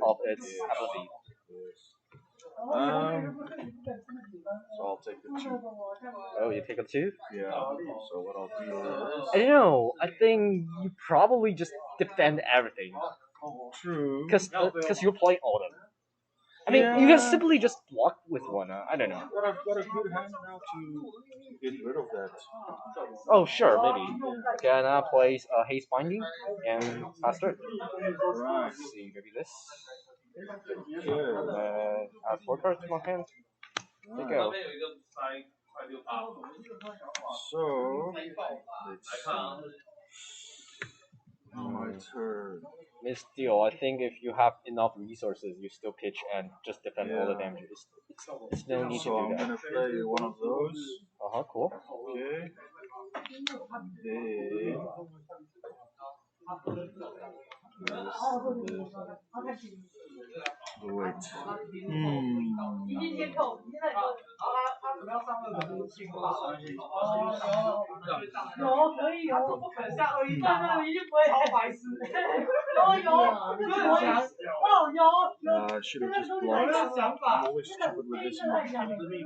of its ability. So I'll take the 2. Oh, you take a 2? Yeah. So what I'll do is. I don't know. I think you probably just defend everything. True. Because you're playing Oldhim. I mean, you can simply just block with one. I don't know. But I've got a good hand now to get rid of that. Oh, sure, maybe. Can I place a haste binding and faster? Right. Let's see, maybe this. Okay. Add 4 cards to my hand. There you go. So let's see. My turn. Miss Steel, I think if you have enough resources, you still pitch and just defend all the damage. It's no need to do that. So I'm gonna play one of those. Cool. Okay. Then. Wait. I should have just blocked. I'm always stupid with this.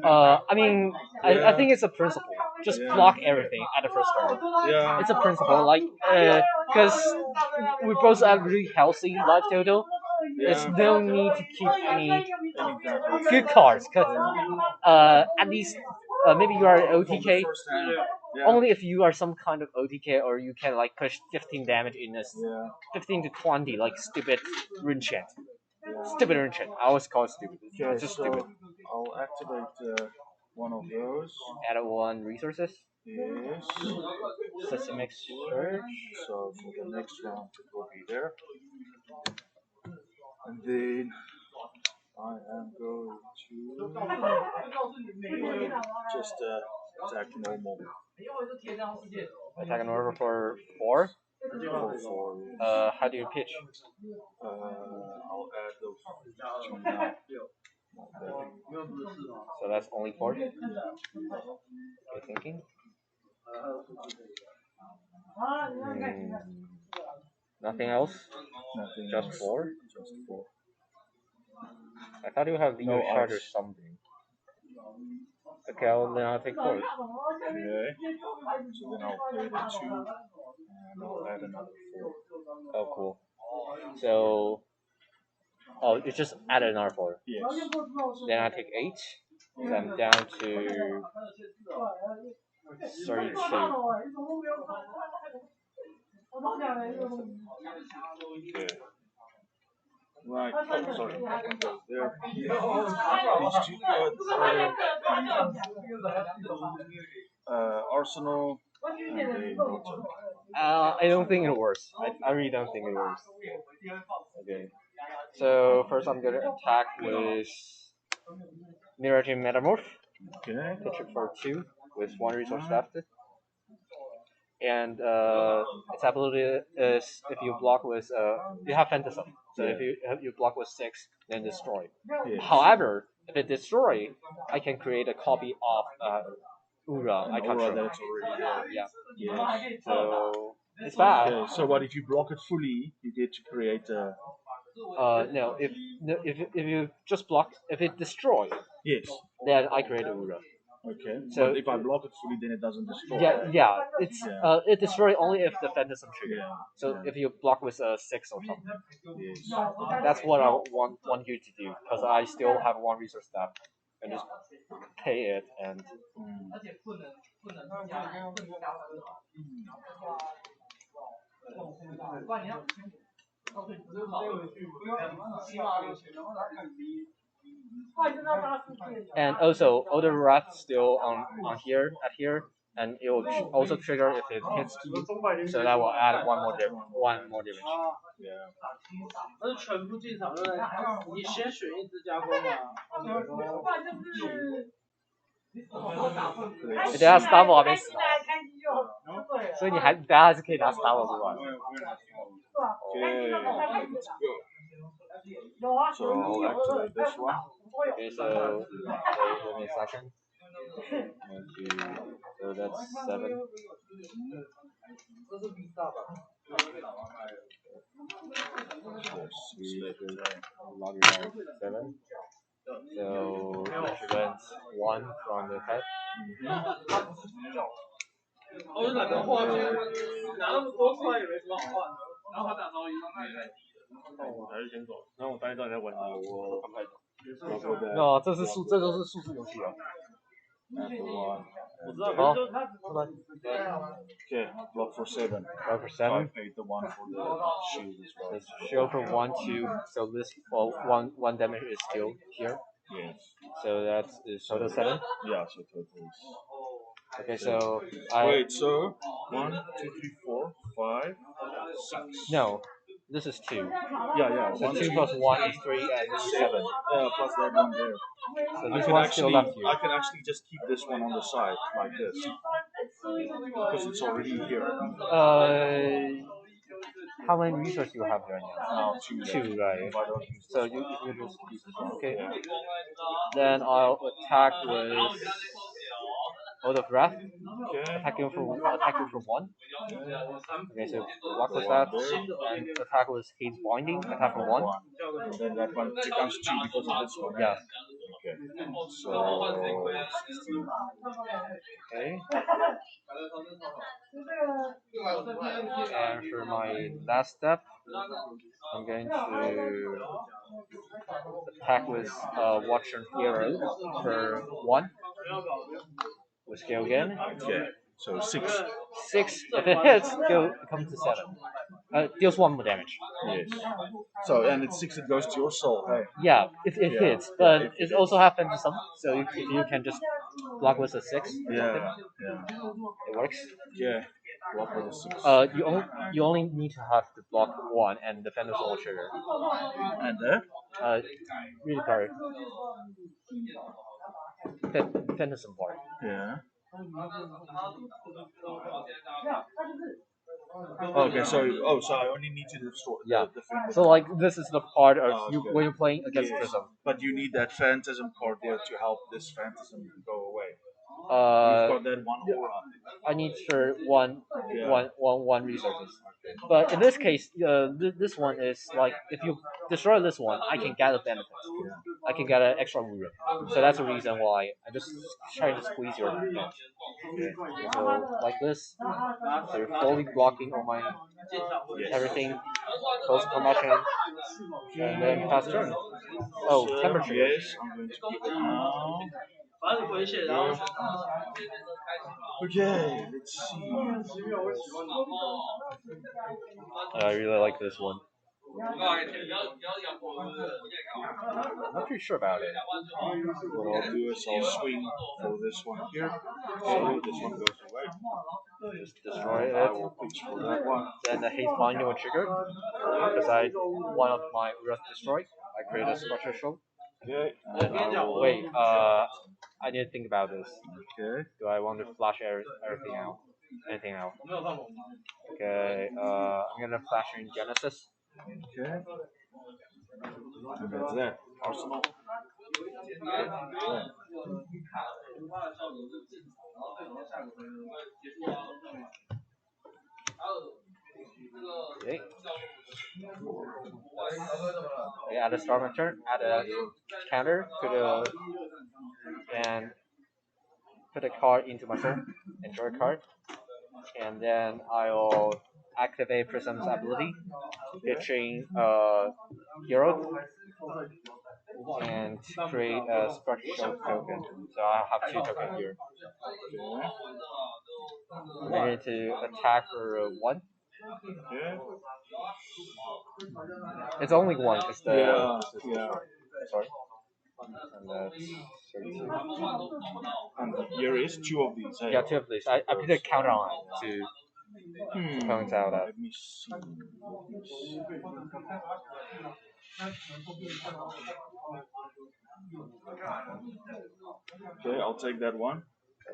I mean, I think it's a principle. Just block everything at the first turn. Yeah. It's a principle, like, because we both have really healthy life total. There's no need to keep any good cards, because at least maybe you are OTK. Only if you are some kind of OTK or you can like push 15 damage in this 15 to 20, like stupid rune chant. Stupid rune chant. I always call it stupid. Okay, it's just so stupid. I'll activate one of those. Add 1 resources. Yes. Systemic search. So for the next round it will be there. And then I am going to just attack normal. Attack normal for 4? For 4. How do you pitch? I'll add those 2 now. So that's only 4? Okay, thinking. Nothing else? Nothing Just else. 4? Just 4. I thought you have Leo shard or something. Okay, then I'll take 4. Okay. So then I'll play the 2 and I'll add another 4. Oh, cool. So, it's just add another 4. Yes. Then I take 8. So I'm down to 32. Okay. Right. Oh, sorry. There. These 2 cards. Arsenal. And they rotate. I don't think it works. I really don't think it works. Okay. So first I'm gonna attack with Miraging Metamorph. Okay. Pitch it for 2 with 1 resource left. And its ability is if you block with you have Phantasm. So if you block with 6, then destroy. Yes. However, if it destroy, I can create a copy of Ura. I control. That's already there. Yeah. Yes. So it's bad. Okay, so what if you block it fully? You get to create a. No. If you just block, if it destroy, Yes. then I create a Ura. Okay. So but if I block it fully, then it doesn't destroy. Yeah. It's it destroy only if the Phantasm trigger. Yeah. So if you block with a 6 or something. Yes. That's what I want you to do, because I still have 1 resource left, and just pay it and. And also, all the rats still on here at here, and it will also trigger if it hits you, so that will add 1 more damage. Yeah. 那是全部进场对不对？你先选一只加工嘛。你等下 Starvo 还没死哦，所以你等下还是可以拿 Starvo 出来。Okay. So I'll activate this one. Okay, so give me a second. 1, 2, so that's 7. log your 7. So prevent 1 from the head. 我就懒得画，拿那么多出来也没什么好画的。然后他打招一上太低了。我还是先走，然后我待一段再玩。我看拍照。No，这都是数字游戏啊。我知道，好，拜拜。Okay, block for 7. Block for 7. I paid the 1 for the shield as well. It's shield for 1, 2. So this one damage is still here. Yes. So that is total 7. Yeah, so total is. Okay, so wait, so 1, 2, 3, 4, 5, 6. No, this is 2. Yeah. So 2 plus 1 is 3 and this is 7. Plus that one there. So this one's still left here. I can actually just keep this one on the side like this because it's already here. How many resources you have right now? 2, right? So you just keep this one. Okay. Yeah. Then I'll attack with Oath of Wrath. Okay. Attack you for 1. Okay, so block with that and attack with Haze Binding. Attack for 1. And then that one becomes 2 because of this one. Yeah. Okay. So 16. Okay. And for my last step, I'm going to attack with Watcher Hero for 1. With scale again. Okay. So 6. 6. If it hits, it comes to 7. Deals 1 more damage. Yes. So and it's 6. It goes to your soul. Hey. Yeah, it hits, but it also has Phantasm, so if you can just block with a 6. Yeah. It works. Yeah. Block with a 6. You only need to have to block 1 and the Phantasm will trigger. And there? Read the card. Phantasm part. Yeah. Okay, so I only need to destroy the Phantasm. So like this is the part of you when you're playing against Prism. But you need that Phantasm card there to help this Phantasm go away. You've got that one aura. I need for one resources. But in this case, this one is like if you destroy this one, I can get a benefit. I can get an extra rune. So that's the reason why I just try to squeeze your net. So like this, so you're fully blocking all my everything, close commotion, and then fast turn. Oh, temperature. Yes, I'm going to give it now. Okay, let's see. I really like this one. I'm not too sure about it. What I'll do is I'll swing for this one here. So this one goes away. Just destroy it. I will pitch for that one. Then the haste binding will trigger. Because one of my Wrath destroyed. I create a structure show. Okay. Wait, I need to think about this. Okay. Do I want to flash everything out? Anything out? Okay, I'm gonna flash in Genesis. Okay. And that's that. Arsenal. Yeah. Okay. At the start of my turn, add a counter to the and put a card into my soul and draw a card. And then I'll activate Prism's ability, pitching hero and create a special token. So I have 2 tokens here. I need to attack for 1. Yeah. It's only 1 because the sorry. And that's 32. And here is 2 of these. Hey? Yeah, 2 of these. I put a counter on it to point out that. Let me see. Okay, I'll take that one.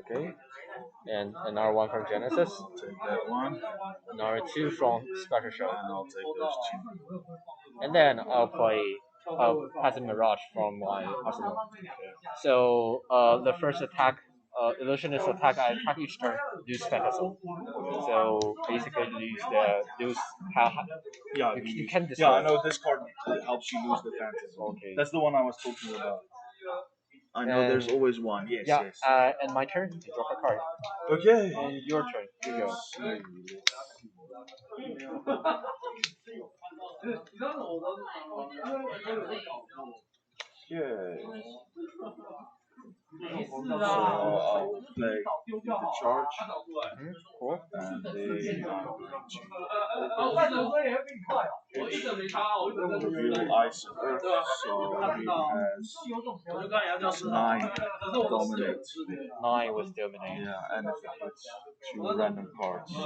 Okay. And another 1 from Genesis. I'll take that one. Another 2 from Special Show. And I'll take those 2. And then I'll play Prism Mirage from my arsenal. So the first attack illusionist attack, I attack each turn, lose fantasy. So basically lose how Yeah, you can yeah, destroy. I know this card helps you lose the fantasy. Okay. That's the one I was talking about. I know there's And- always one. Yes, Yeah, yes. and my turn, I draw a card. Okay. And your turn, you go. Let's see. Okay. So I'll play the charge, Cool. and then reveal ice and earth. So he has 9 dominate. 9 was dominate. Yeah, and if it hits 2 random cards. I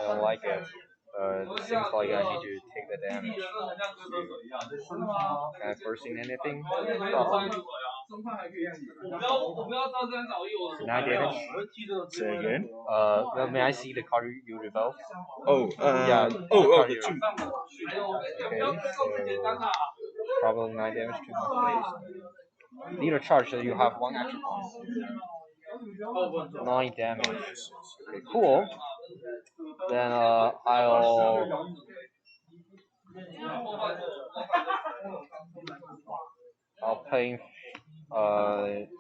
don't like it. It seems like I need to take the damage. Can I foresee anything? Problem. 9 damage. Say again. Well, may I see the card you reveal? Oh, Yeah. the 2. Okay, so probably 9 damage to my face. Need a charge, so you have 1 action point. 9 damage. Okay, cool. Then I'll pay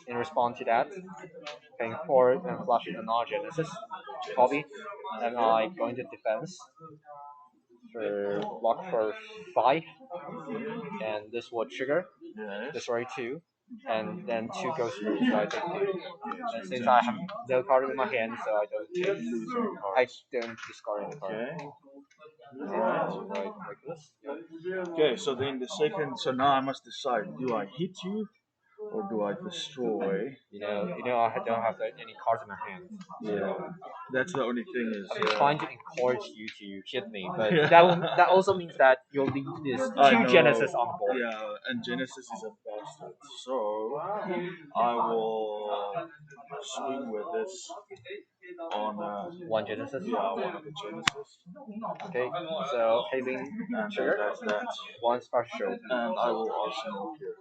in response to that, paying 4 and flashing another Genesis copy, and I go into defense for block for 5, and this will trigger, destroy 2, and then 2 goes through, so I take 2. And since I have no card in my hand, so I don't discard any card. Okay. Right, like this. Okay, so then the second, so now I must decide, do I hit you or do I destroy? You know, I don't have any cards in my hand. Yeah, that's the only thing is. I'm trying to encourage you to hit me, but that also means that you'll leave this 2 Genesis on the board. Yeah, and Genesis is a bastard. So I will swing with this on 1 Genesis. Yeah, one of the Genesis. Okay, so hazing And trigger. that's that. 1 special. And I will arsenal here.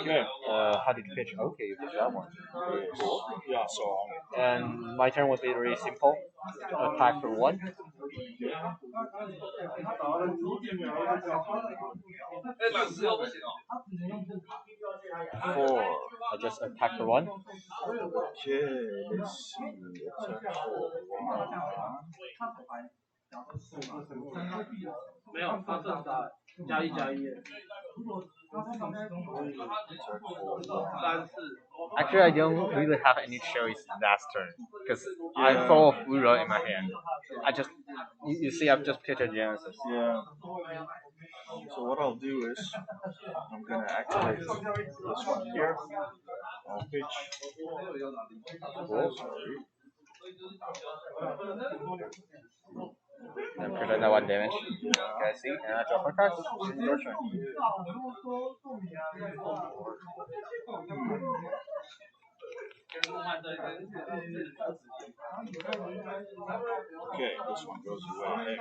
Okay. How did you pitch? Okay, you pitch that one. Cool. Yeah, so And my turn would be very simple. Attack for 1. 4. I just attack for 1. okay, let's see. Attack for 1. 没有，他正打+1+1。Actually, I don't really have any choice last turn because I throw a Uro in my hand. You see, I've just pitched a Genesis. Yeah. So what I'll do is, I'm gonna activate this one here. I'll pitch. Cool. Sorry. And present that 1 damage. Okay, see, and I draw 4 cards. Your turn. Okay, this one goes away.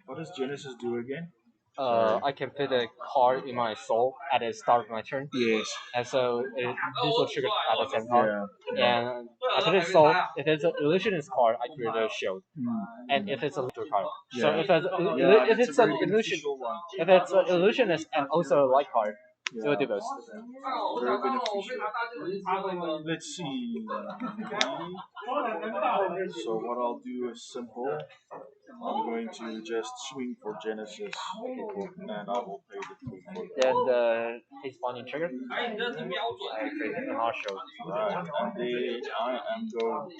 What does Genesis do again? I can put a card in my soul at the start of my turn. Yes. And so this will trigger at the same time. Yeah. And I put it soul. If it's an illusionist card, I create a shield. And if it's a literal card, so if it's an illusionist and also a light card, it will do both. Very beneficial. Let's see. So what I'll do is simple. I'm going to just swing for Genesis, and I will pay the 2 for that. Then his bonding trigger. I create a marshal. Right, and then I am going to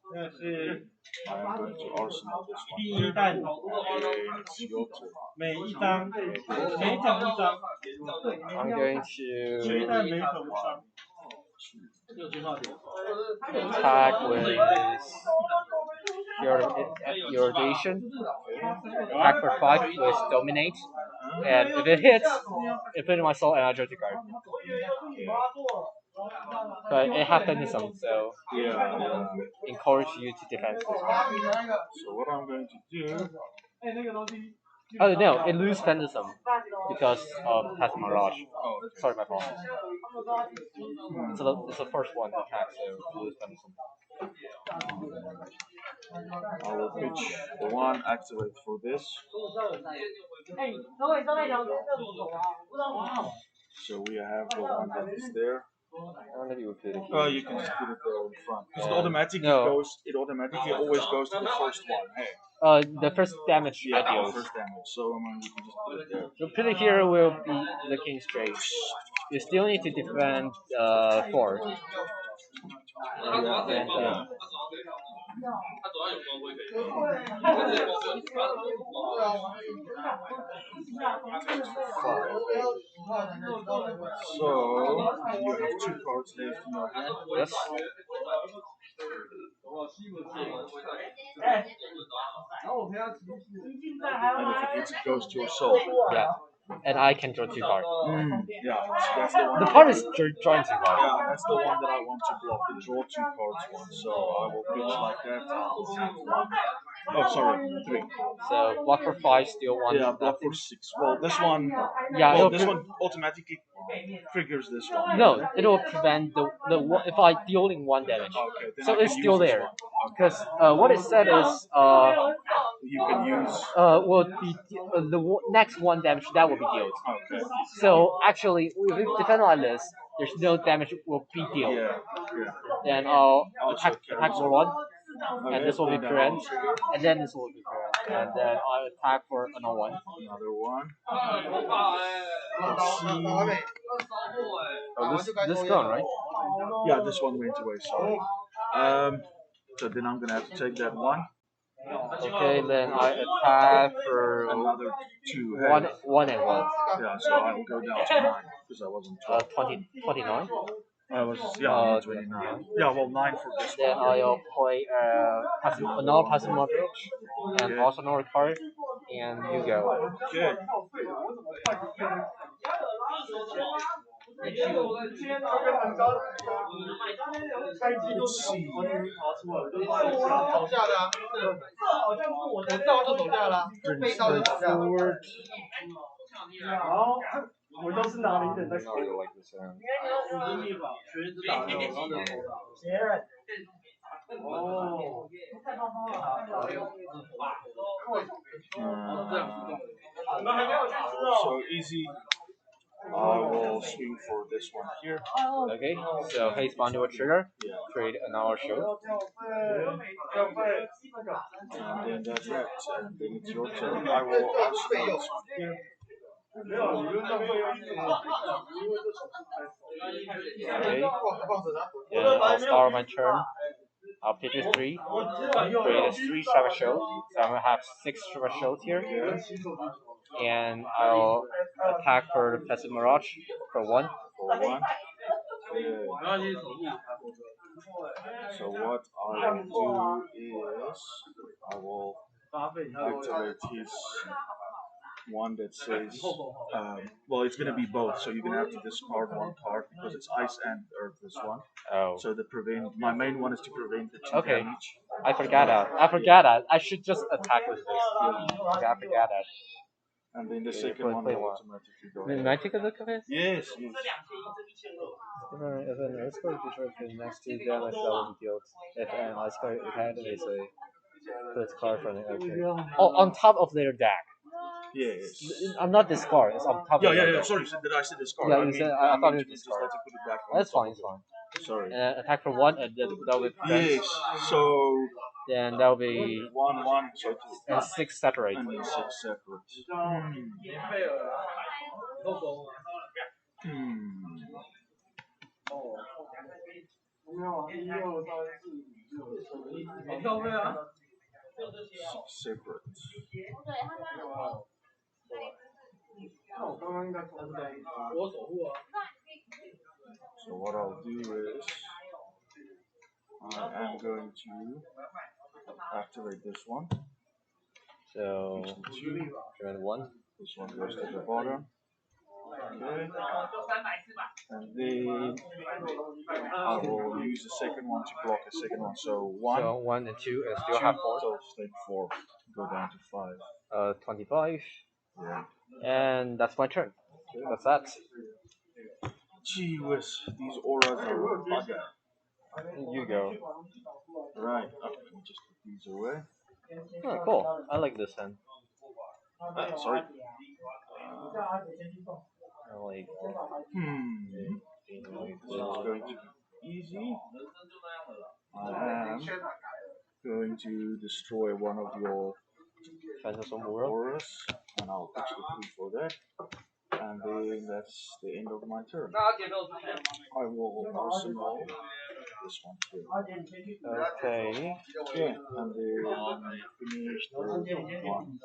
I'm going to arsenal this 第 one. 一弹， Okay, it's your turn. 每一张，每一张一张， I'm going 每一 to 弹每口一张。 attack with irradiation. Attack for 5 with dominate. And if it hits, it put in my soul and I draw 2 cards. But it has feminism, so Yeah. encourage you to defend. So what I'm going to do? Oh no, it loses feminism because of Path Mirage. Oh, Sorry, my fault. It's the first one to attack, so it loses feminism. I will pitch the one, activate for this. So we have the one that is there. You can just put it there in front. Because it automatically always goes to the first one. Hey. The first damage I deal. First damage. So you can just put it there. So put it here will be looking straight. You still need to defend 4. So you have 2 cards left in your hand. Yes. And if it hits, it goes to your soul. Yeah. And I can draw 2 cards. Yeah, so that's the one. The part is drawing 2 cards. Yeah, that's the one that I want to block. The draw 2 cards one. So I will pitch like that. I will have 1. Oh, sorry, 3. So block for 5, steal 1. Yeah, block for 6. Well, this one. Yeah, well, this one automatically triggers this one. No, it will prevent the if I dealing 1 damage. Okay, then so I it's can still use this there. one. Because what it said is You can use. will be the next 1 damage that will be dealt. Okay. So actually, if we defend like this, there's no damage will be dealt. Yeah. Then I'll attack for 1, and this will be prevent, and then this will be prevent, and then I'll attack for another 1. Another one. Let's see. Oh, this gone, right? Yeah, this one went away. Sorry. So then I'm gonna have to take that 1. Okay, then I attack for Another 2. One and 1. Yeah, so I will go down to 9 because I wasn't 12. 29. I was 29. Yeah, well 9 for this Then one. I'll play another passive mortgage and also another card, and you go. Okay. Let's see. Bring straight forward. 我都是拿零点在扣。 like this. 嗯 So easy. I will swing for this one here. Okay, so haste bond to a trigger. Yeah. Create another show. And then that's it. And then it's your turn. I will also do this one here. Okay. Then I'll start my turn. I'll pitch a 3. Create a 3 Shiva Shield. So I'm gonna have 6 Shiva Shields here. And I'll attack for the Passive Mirage for 1. For 1. Okay. So what I will do is I will activate his one that says, well, it's going to be both, so you're going to have to discard 1 card because it's ice and earth, this one. Oh. So my main one is to prevent the 2 damage. I forgot that. I should just attack with this. I forgot that. And then the second one will automatically go. Can I take a look at it? Yes. If an earth score destroys the next 2 damage that will be dealt, if an ice card activates put card from the earth. Oh, on top of their deck. Yes. I'm not discard. It's on top. Yeah. Sorry, did I say discard? Yeah, you said. I thought it was discard. Just put it back on. That's fine. It's fine. Sorry. Attack for 1, and that will be yes. So. Then that will be 1, so 2. And 6 separate. And 6 separate. Separate. So what I'll do is I am going to activate this one. So Two. turn 1. This one goes to the bottom. Okay. And then I will use the second one to block the second one. So 1. So 1 and 2 and still have 4. So stake 4. Go down to 5. 25. Yeah. And that's my turn. That's that. Gee whiz, these auras are a bugger. You go. Right. Let me just put these away. Oh, cool. I like this hand. Sorry. I like. This is going to be easy. I am going to destroy one of your Phantasm World. auras, and I'll pitch the 3 for that. And then that's the end of my turn. I will arsenal this one too. Okay. Okay, and then finish the 1.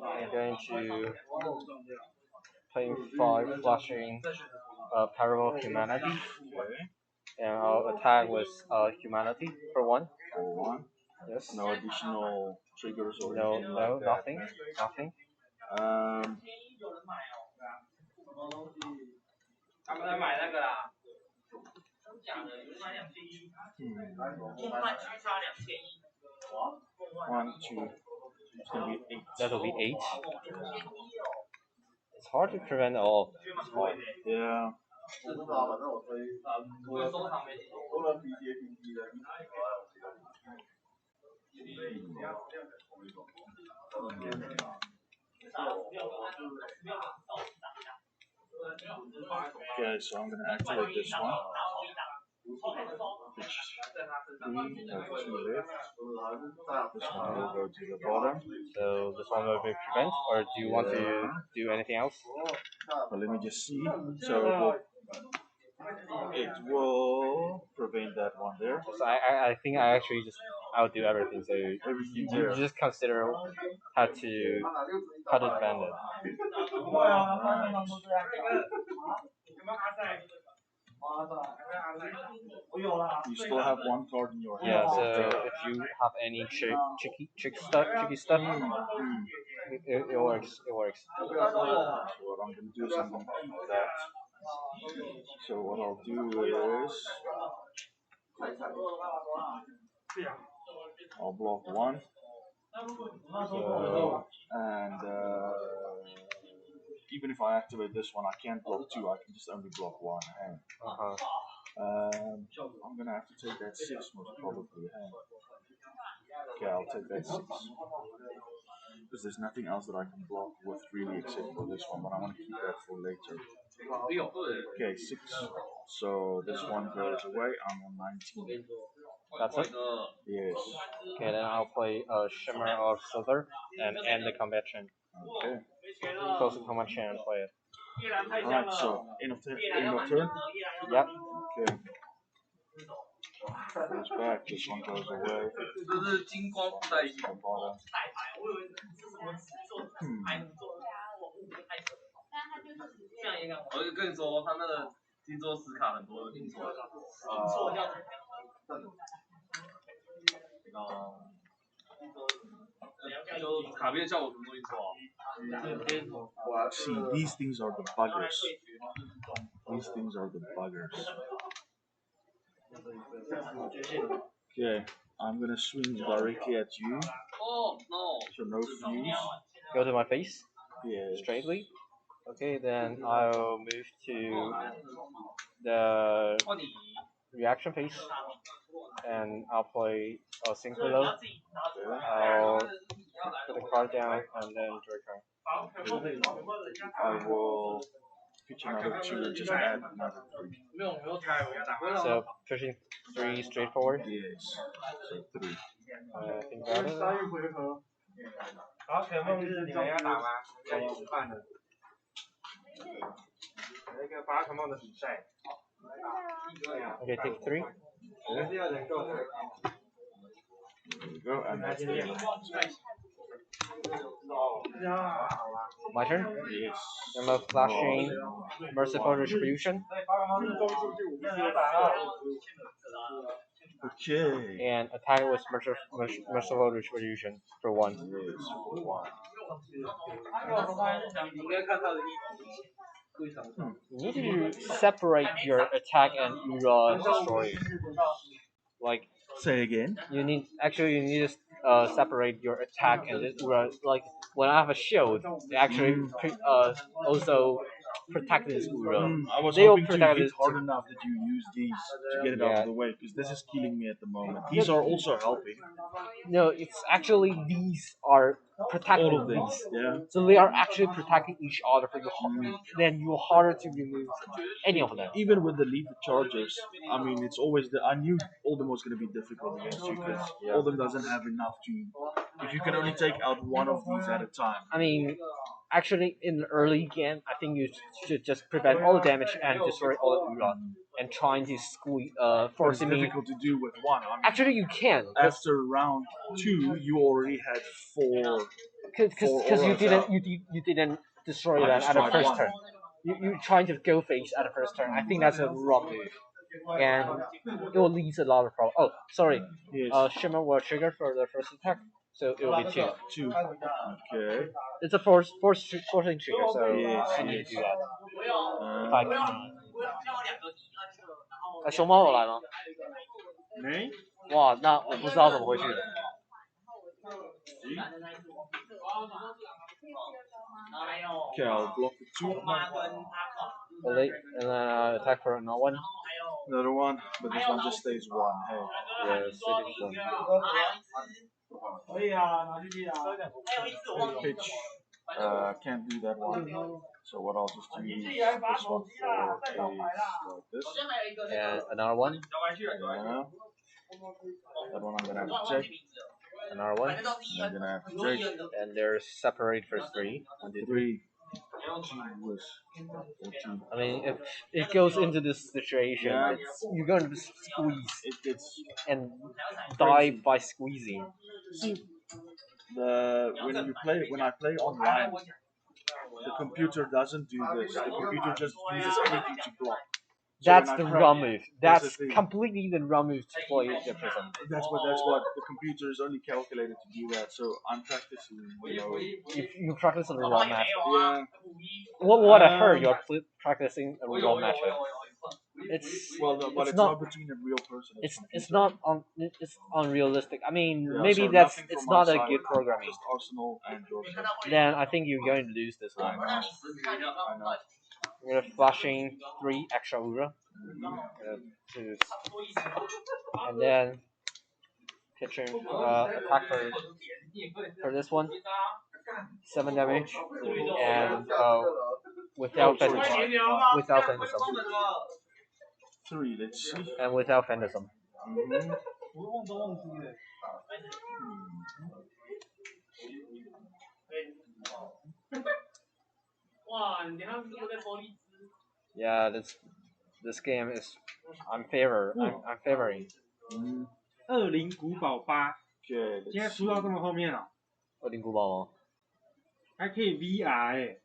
I'm going to play 5 flashing Parallel Humanity. Okay. And I'll attack with Humanity for 1. For 1. Yes. No additional triggers or No, anything no, like nothing. that. Nothing. One, two. It's gonna be 8. That'll be 8. It's hard to prevent all. It's hard. Yeah. Okay, so I'm gonna activate this one. Which 3 have 2 left. This one will go to the bottom. So this one will be prevent, or do you want to do anything else? Well, let me just see. So it will prevent that one there. So I think I actually I'll do everything. So you just consider how to defend it. You still have 1 card in your hand. Yeah. So if you have any tricky stuff, it works. It works. So what I'm gonna do is I'm gonna keep that. So what I'll do is I'll block 1. So, and even if I activate this one, I can't block 2. I can just only block 1 hand. I'm gonna have to take that 6 most probably. Okay, I'll take that 6. Because there's nothing else that I can block with really except for this one, but I want to keep that for later. Okay, 6. So this one goes away. I'm on 19. that's it? Yes. Okay, then I'll play Shimmer of Silver and end the combat chain. Okay. Close the combat chain and play it. Alright, so end of turn? Yep. Okay. Goes back, this one goes away. See, these things are the buggers. These things are the buggers. Okay, I'm gonna swing directly at you. So no fuse. Go to my face? Yes. Straightly? Okay, then I'll move to the reaction phase. And I'll play a Synchro. I'll put the card down and then draw a card. I will pitch another 2 and just add another 3. So pushing 3 straight forward. Yes. So 3. I think that is. 宝可梦日你们要打吗？要吃饭了。有一个宝可梦的比赛。Okay, take 3. 还是要人够才。There we go, and that's it. My turn. Yes. I'm a flashing merciful retribution. Okay. And attack with merciful retribution for 1. Yes, for 1. You need to separate your attack and destroy. Like, say again. You need to separate your attack and like when I have a shield, it actually also protect this Ura. I was They will hoping to protect hit it hard enough that you use these to get it out of the way, because this is killing me at the moment. These are also helping. No, it's actually these are protecting All of them, these. yeah. So they are actually protecting each other for you. Then you're harder to remove any of them. Even with the lethal charges, I mean, it's always I knew Oldhim was going to be difficult against you because Oldhim doesn't have enough to. If you can only take out one of these at a time. I mean, actually, in the early game, I think you should just prevent all the damage and destroy all the Ura. And trying to squeeze, forcing it's me. difficult to do with one. I mean, actually, you can. After round 2, you already had 4. Because you didn't destroy that at the first turn. You trying to go face at the first turn. I think that's a wrong move, and it will lead to a lot of problems. Oh, sorry. Yes. Shimmer will trigger for the first attack, so it will be 2. 2. Okay. It's a forcing trigger, so I need to do that. If I can. 熊猫有来吗？没。哇，那我不知道怎么回去的。Okay, I'll block the 2. And then attack for another one. Another one, but this one just stays 1. Hey. Yes, it is 1. Pitch. Can't do that one. So what I'll just do is this one for like this. And another one. Yeah. That one I'm gonna have to take. Another one. I'm gonna have to take. And they're separate for 3. 1, 2, 3. I mean, if it goes into this situation, you're going to squeeze and die by squeezing. See, when I play online, the computer doesn't do this. The computer just uses anything to block. So that's the wrong move. That's completely the wrong move to play the Prism. That's what the computer is only calculated to do that. So I'm practicing. You practice a wrong matchup. Yeah. What I heard, you're practicing a wrong matchup. It's it's not between a real person. It's unrealistic. I mean, yeah, maybe so it's not a good programming. Just Arsenal and yourself. Then I think you're going to lose this one. I know. We're flashing 3 extra Ura. And then pitching attack for this one. 7 damage. And without Phantasm. 3, let's see. And without Phantasm. Yeah, this game is I'm favoring. 20古堡8， Okay, 现在出到这么后面了， 20古堡吗？还可以 VR 哎。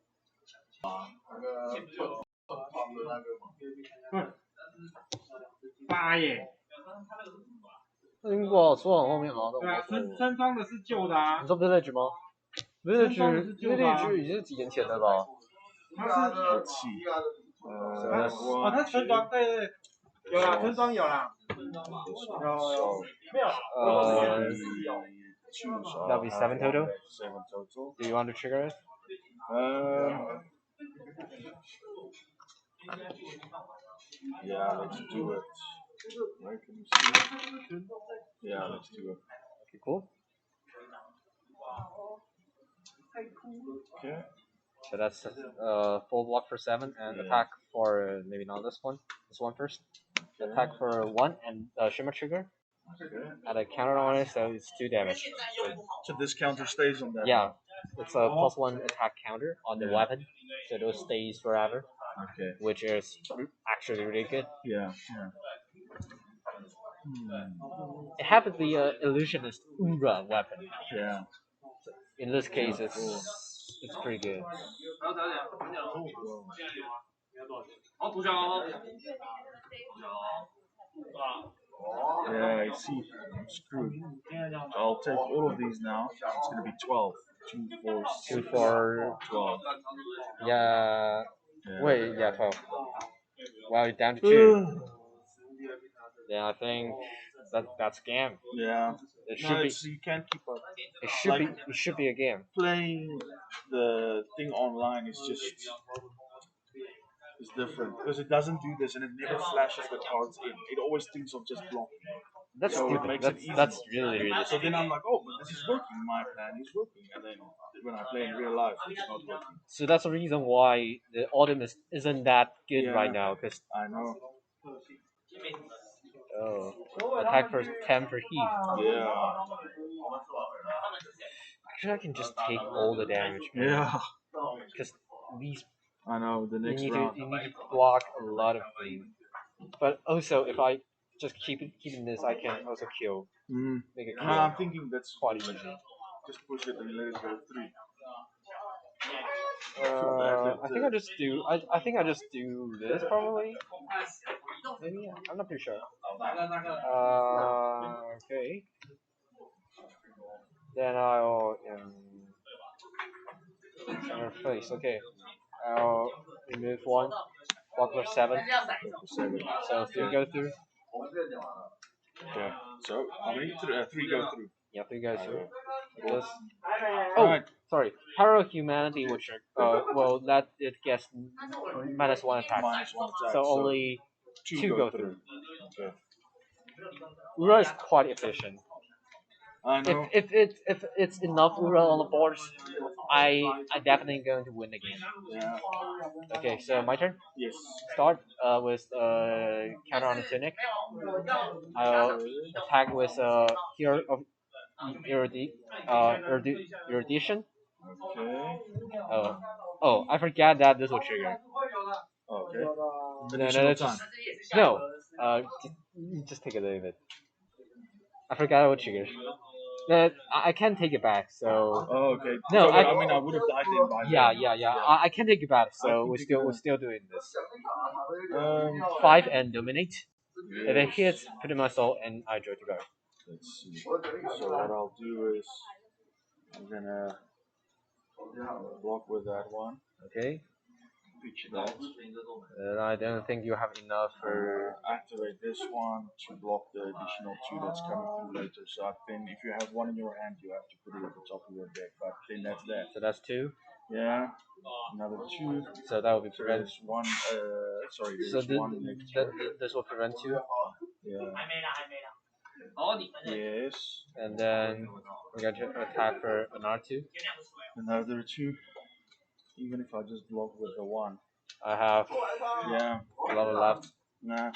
8耶。 20古堡出到很后面了。对啊，村庄的是旧的啊。你说 Village 吗？Village 已经是几年前了吧？它是它是村庄，对，有啦，村庄有啦，没有That'll be 7 total. 7 total. Do you want to trigger it? Yeah, let's do it. Where can you see? Yeah, let's do it. Okay, cool. Okay. So that's full block for 7 and attack for maybe not this one. This one first. Attack for 1 and shimmer trigger. Add a counter on it, so it's 2 damage. So this counter stays on that. Yeah, it's a +1 attack counter on the weapon, so those stays forever. Okay. Which is actually really good. Yeah. It happens the illusionist Ura weapon. Yeah. In this case, it's pretty good. Yeah, I see. I'm screwed. So I'll take all of these now. It's gonna be 12. 2, 4, 6, 2, 4, 12. Yeah. Wait, yeah, 12. Wow, you're down to 2. Yeah, I think that's game. Yeah. It should be. You can't keep up. It should be a game. Playing the thing online is just different because it doesn't do this and it never flashes the cards in. It always thinks of just blocking. That's so stupid. It makes that's, it easy. That's really So then I'm like, oh, but this is working. My plan is working. And then when I play in real life, it's not working. So that's the reason why the Oldhim isn't that good right now. Cause I know. Oh, attack for 10 for heat. Yeah. Actually, I can just take all the damage. Man. Yeah. Because these. I know the next round. You need to block a lot of things. But also, if I just keeping this, I can also kill. Make it kill. I'm thinking that's quite easy. Just push it and let it go 3. I think I just do this probably. Maybe I'm not pretty sure. Okay. Then I'll face. Okay. I'll remove 1. Block for 7. So 3 go through. Yeah. So how many? 3 go through. Yeah, 3 go through. Because sorry. Parallel Humanity, which well, that it gets -1 attack. So only 2 go through. Okay. Ura is quite efficient. I know. If it's enough Ura on the board, I definitely going to win the game. Yeah. Okay, so my turn. Yes. Start with counter on the tunic. I'll attack with here of erudition. Okay. Oh, I forgot that this will trigger. Okay. No, just take a little bit. I forgot what triggers. I can take it back, so. Oh, okay. No, so, I mean, I would have died then by Yeah. I can take it back, so we're still doing this. 5 and dominate. Yes. If it hits, put in my soul, and I draw to go. Let's see. So what I'll do is, I'm gonna block with that one. Okay. Picture that. And I don't think you have enough for. Activate this one to block the additional 2 that's coming through later. So then, if you have 1 in your hand, you have to put it at the top of your deck. But then that's that. So that's 2. Yeah. Another 2. So that will be prevent. So one. Sorry. So this will prevent 2. Yeah. Yes. And then we're going to attack for another 2. Another 2. Even if I just block with the 1. I have a lot left. Nah.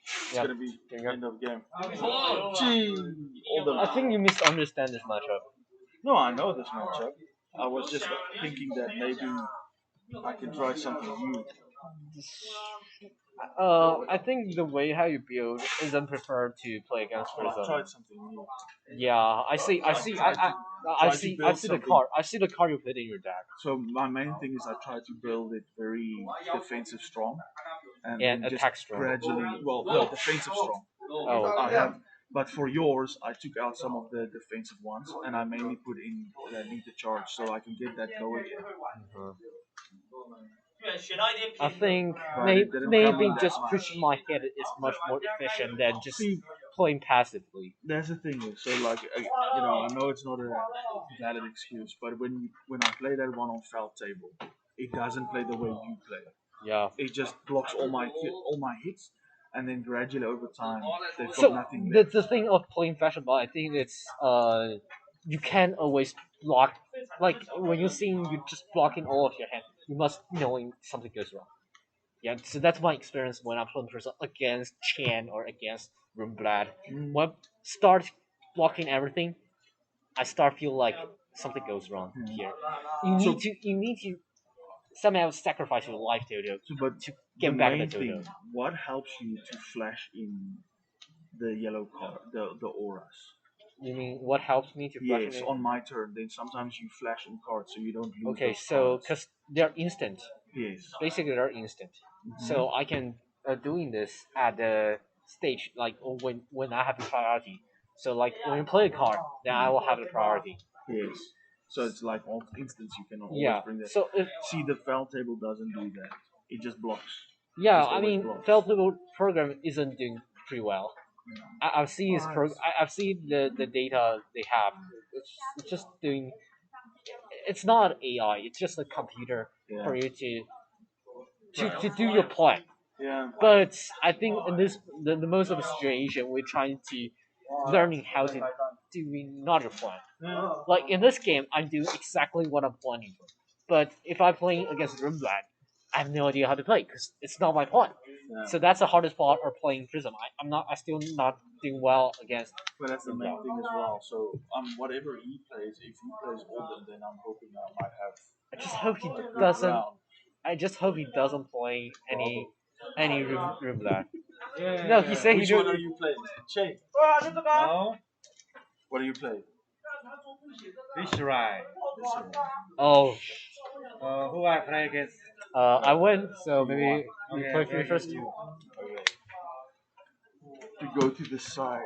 It's gonna be end of game. I think you misunderstand this matchup. No, I know this matchup. I was just thinking that maybe I can try something new. I think the way how you build isn't preferred to play against Prism. I tried something new. Yeah, I see the card. I see the card you put in your deck. So my main thing is I try to build it very defensive strong and attack strong. Gradually, no, defensive strong. Oh, I have. But for yours, I took out some of the defensive ones and I mainly put in lead the charge so I can get that going. I think maybe just pushing my head is much more efficient than just playing passively. That's the thing. So like I know it's not a valid excuse, but when I play that one on FAB table, it doesn't play the way you play. Yeah. It just blocks all my hits, and then gradually over time they've got nothing left. The thing of playing fashionable, I think it's you can't always block. Like when you're seeing you just blocking all of your hand. you must knowing something goes wrong. Yeah, so that's my experience when I'm playing Prism against Chan or against Rumblad. When I start blocking everything, I start feel like something goes wrong here. You need to somehow sacrifice your life Toto But to the get back the main Toto. thing, what helps you to flash in the yellow card, the auras? You mean what helps me to flash Yes, it? on my turn, then sometimes you flash in cards so you don't lose Okay, those so cards. because they're instant, Yes. basically they're instant. So I can doing this at the stage like when I have the priority. So like when you play a card, then I will have the priority. Yes. So it's like all instance you can always Yeah. bring that. So See, the file table doesn't do that. It just blocks. yeah, Just I always mean, blocks. Felt program isn't doing pretty well. I've seen his I've seen the data they have. It's just doing. It's not AI. It's just a computer for you to do your plan. Yeah. But I think in this the most of the situation we're trying to learning how to do another plan. Like in this game, I'm doing exactly what I'm planning. But if I'm playing against Rumblag, I have no idea how to play because it's not my plan. So that's the hardest part of playing Prism. I still not doing well against. But that's the main thing as well. So whatever he plays, if he plays Oldhim, then I'm hoping I might have. I just hope he a good doesn't. round. I just hope he doesn't play any Rumblag. No, he said he Which one don't. are you playing? Che. No, What do you play? this right. Oh, Who I play against? I win. So maybe you Okay, play for me okay, first. you. To go to the side,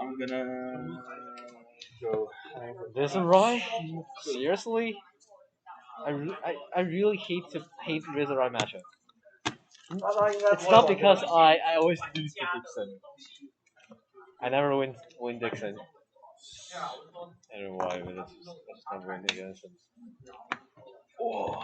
I'm gonna go. This Roy? Seriously? I really hate Rizzo-Rai matchup. It's not because I always lose to Dixon. I never win Dixon. I don't know why, but I just never win against him. Oh.